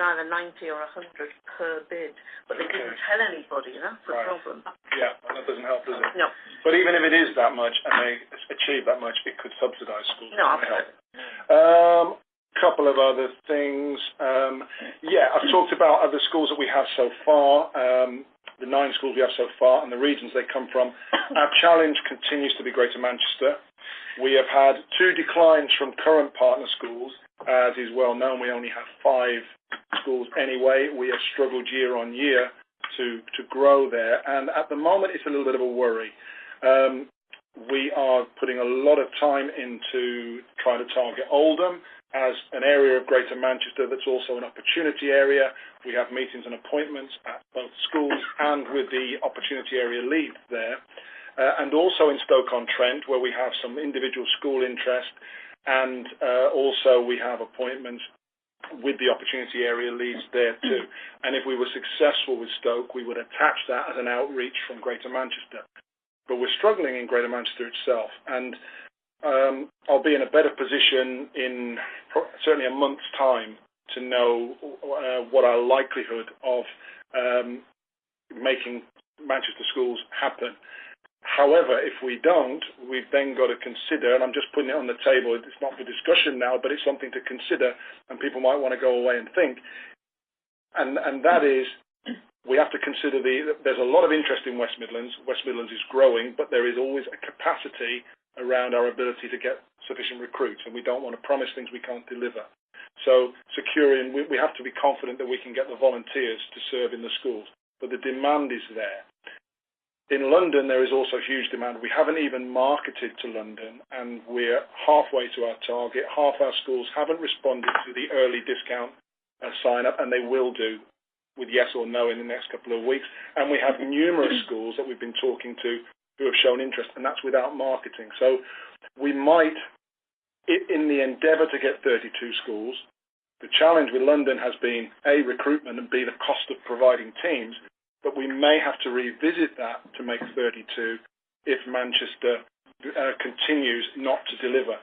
either 90 or 100 per bid, but they didn't tell anybody. That's the problem. Yeah, and that doesn't help, does it? No. But even if it is that much, and they achieve that much, it could subsidise schools. No, help. Couple of other things. I've talked about other schools that we have so far, the 9 schools we have so far, and the regions they come from. Our challenge continues to be Greater Manchester. We have had 2 declines from current partner schools. As is well known, we only have 5 schools anyway. We have struggled year on year to grow there, and at the moment it's a little bit of a worry. We are putting a lot of time into trying to target Oldham as an area of Greater Manchester that's also an opportunity area. We have meetings and appointments at both schools and with the opportunity area lead there. And also in Stoke-on-Trent, where we have some individual school interest, and also we have appointments with the opportunity area leads there too. And if we were successful with Stoke, we would attach that as an outreach from Greater Manchester. But we're struggling in Greater Manchester itself, and I'll be in a better position in certainly a month's time to know what our likelihood of making Manchester schools happen. However, if we don't, we've then got to consider, and I'm just putting it on the table, it's not for discussion now, but it's something to consider, and people might want to go away and think, and that is, we have to consider there's a lot of interest in West Midlands. West Midlands is growing, but there is always a capacity around our ability to get sufficient recruits, and we don't want to promise things we can't deliver. So securing, we have to be confident that we can get the volunteers to serve in the schools, but the demand is there. In London, there is also huge demand. We haven't even marketed to London, and we're halfway to our target. Half our schools haven't responded to the early discount sign-up, and they will do with yes or no in the next couple of weeks. And we have numerous schools that we've been talking to who have shown interest, and that's without marketing. So we might, in the endeavour to get 32 schools, the challenge with London has been, A, recruitment, and B, the cost of providing teams. But we may have to revisit that to make 32 if Manchester continues not to deliver.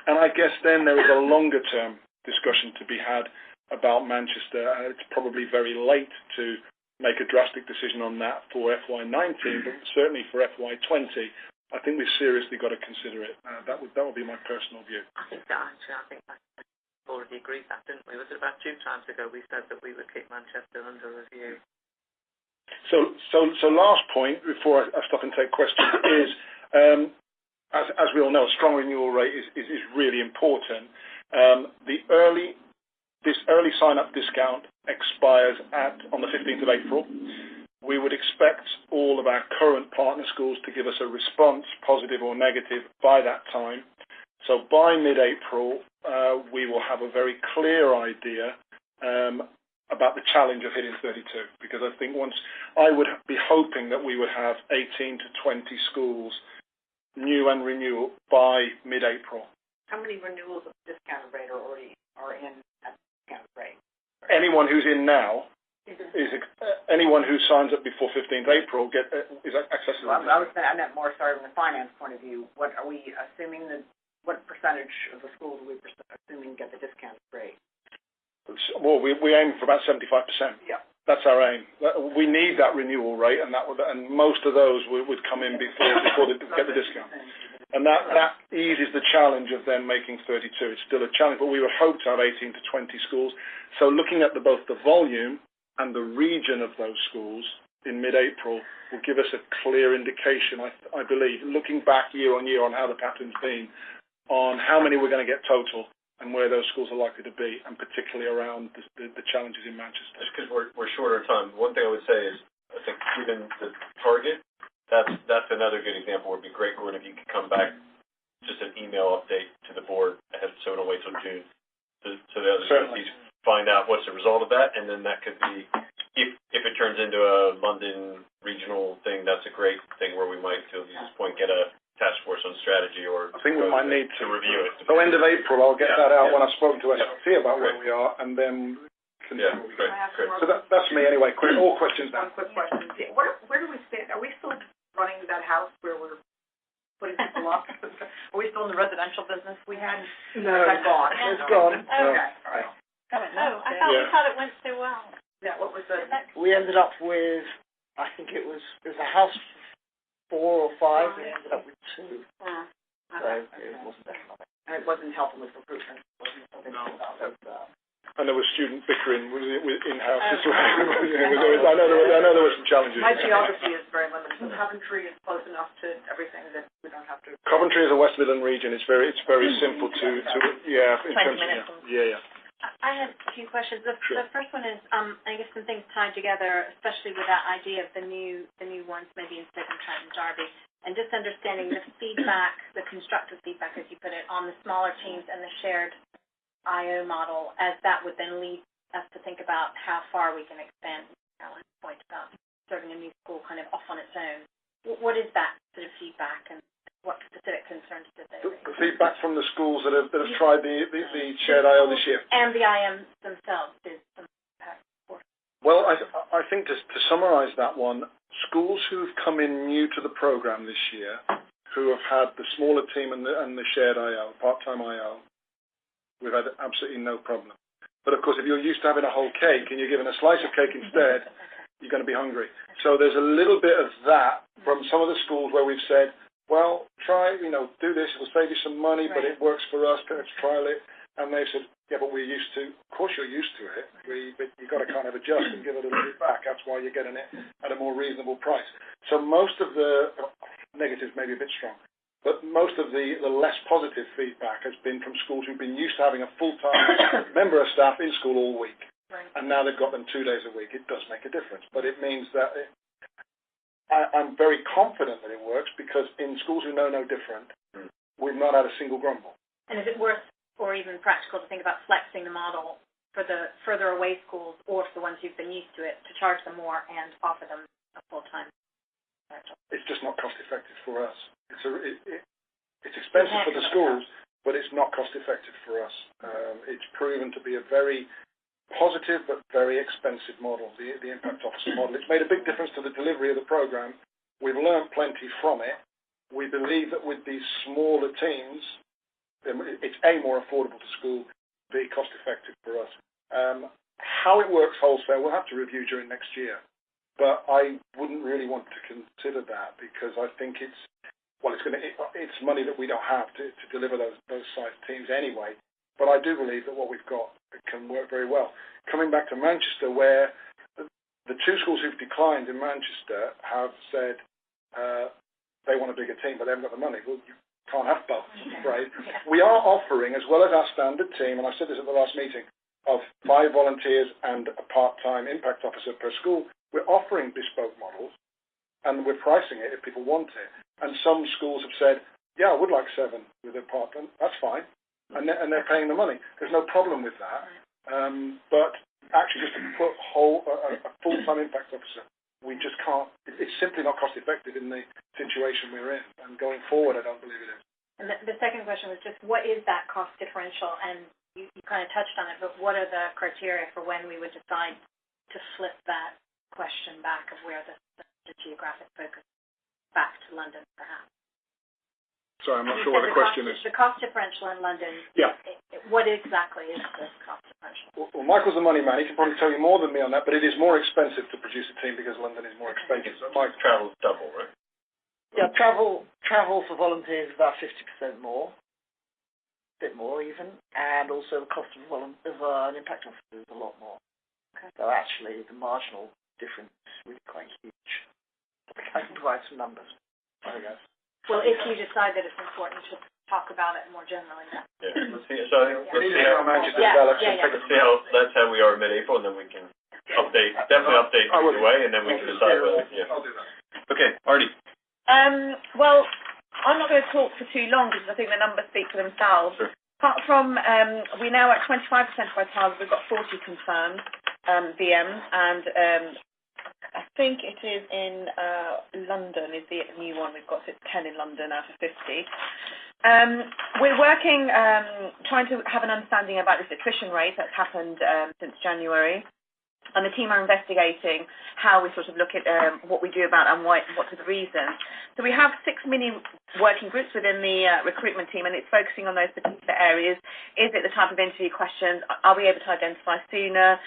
And I guess then there is a longer-term discussion to be had about Manchester. It's probably very late to make a drastic decision on that for FY19, but certainly for FY20, I think we've seriously got to consider it. That would be my personal view. I think we already agreed that, didn't we? Was it about 2 times ago we said that we would keep Manchester under review? So last point before I stop and take questions is, as we all know, a strong renewal rate is really important. This early sign-up discount expires on the 15th of April. We would expect all of our current partner schools to give us a response, positive or negative, by that time. So by mid-April, we will have a very clear idea about the challenge of hitting 32, because I think I would be hoping that we would have 18 to 20 schools, new and renewal, by mid-April. How many renewals of discounted rate are in at discounted rate? Anyone who's in now anyone who signs up before 15th April is accessible. Well, I meant more from the finance point of view. What are we assuming what percentage of the schools are we assuming get the discounted rate? Well, we aim for about 75%. Yeah. That's our aim. We need that renewal rate, and most of those would come in before they get the discount. And that eases the challenge of then making 32. It's still a challenge, but we would hope to have 18 to 20 schools. So looking at both the volume and the region of those schools in mid-April will give us a clear indication, I believe, looking back year on year on how the pattern's been, on how many we're going to get total and where those schools are likely to be, and particularly around the challenges in Manchester. Just because we're short on time, one thing I would say is, I think given the target, that's another good example where it'd be great, Gordon, if you could come back, just an email update to the board ahead, so we don't wait till June, so the other committees find out what's the result of that, and then that could be, if it turns into a London regional thing, that's a great thing where we might, to this point, get a task force on strategy, or I think we might need to review it. So end of April, I'll get that out when I've spoken to SLT about where we are, and then great. So that's me anyway. All questions now. One quick question. Where do we stand? Are we still running that house where we're putting people up? Are we still in the residential business we had? No, it's gone. It's gone. Okay. All right. I thought we thought it went so well. Yeah, what was the... We ended up with, I think it was a house 4 or 5, we ended up with 2. So it wasn't economic. And it wasn't helping with recruitment. And there was student bickering with in-house as well. I know there were some challenges. My geography is very limited. So Coventry is close enough to everything that we don't have to... Coventry is a West Midland region. It's very simple to yeah. 20 minutes. Yeah. I had a few questions. The first one is, I guess some things tied together, especially with that idea of the new ones, maybe in Stoke Trent and Derby, and just understanding the feedback, the constructive feedback, as you put it, on the smaller teams and the shared IO model, as that would then lead us to think about how far we can expand Caroline's point about serving a new school kind of off on its own. What is that sort of feedback, and what specific concerns did they raise? The feedback from the schools that have tried the shared IO this year. And the IM themselves did some impact. Well, I think to summarise that one, schools who've come in new to the programme this year, who have had the smaller team and the shared IO, part-time IO, we've had absolutely no problem. But of course, if you're used to having a whole cake and you're given a slice of cake instead, you're going to be hungry. So there's a little bit of that from some of the schools where we've said, well, try, do this, it'll save you some money, but it works for us, let's trial it. And they've said, yeah, but we're used to, of course you're used to it, but you've got to kind of adjust and give it a little bit back. That's why you're getting it at a more reasonable price. So most of the negatives may be a bit strong, but most of the less positive feedback has been from schools who've been used to having a full-time member of staff in school all week. Right. And now they've got them 2 days a week. It does make a difference, but it means that I'm very confident that it works, because in schools who know no different, we've not had a single grumble. And is it worth, or even practical, to think about flexing the model for the further away schools, or for the ones who've been used to it, to charge them more and offer them a full-time job? It's just not cost-effective for us. It's expensive for the schools, but it's not cost-effective for us. It's proven to be a very positive but very expensive model, the impact officer model. It's made a big difference to the delivery of the program. We've learned plenty from it. We believe that with these smaller teams, it's more affordable to school, be cost effective for us. How it works wholesale, we'll have to review during next year. But I wouldn't really want to consider that, because I think it's money that we don't have to deliver those size teams anyway. But I do believe that what we've got can work very well. Coming back to Manchester, where the 2 schools who've declined in Manchester have said they want a bigger team, but they haven't got the money. Well, you can't have both, right? We are offering, as well as our standard team, and I said this at the last meeting, of 5 volunteers and a part-time impact officer per school, we're offering bespoke models, and we're pricing it if people want it. And some schools have said, yeah, I would like 7 with a part-time. That's fine. And they're paying the money. There's no problem with that. But actually, just to put a full-time impact officer, we just can't. It's simply not cost-effective in the situation we're in. And going forward, I don't believe it is. And the second question was just, what is that cost differential? And you kind of touched on it, but what are the criteria for when we would decide to flip that question back of where the geographic focus back to London, perhaps? Sorry, I'm not sure what the question is. The cost differential in London. Yeah. What exactly is the cost differential? Well, Michael's the money man. He can probably tell you more than me on that, but it is more expensive to produce a team because London is more expensive. So Mike, travel's double, right? Yeah, travel for volunteers is about 50% more, a bit more even, and also the cost of an impact officer is a lot more. Okay. So actually, the marginal difference is really quite huge. I can provide some numbers, I guess. Well, if you decide that it's important to talk about it more generally. Yeah, let's see. So let's see how Manchester develops. Let's see how that's how we are mid-April, and then we can definitely update either way, and then we can decide whether. Yeah. I'll do that. Okay, Artie. Well, I'm not going to talk for too long because I think the numbers speak for themselves. Sure. Apart from, we're now at 25% of our target. We've got 40 confirmed VMs, and I think it is in London is the new one we've got. So it's 10 in London out of 50. We're working, trying to have an understanding about this attrition rate that's happened since January. and the team are investigating how we sort of look at what we do about and what are the reasons. So we have 6 mini working groups within the recruitment team, and it's focusing on those particular areas. Is it the type of interview questions? Are we able to identify sooner?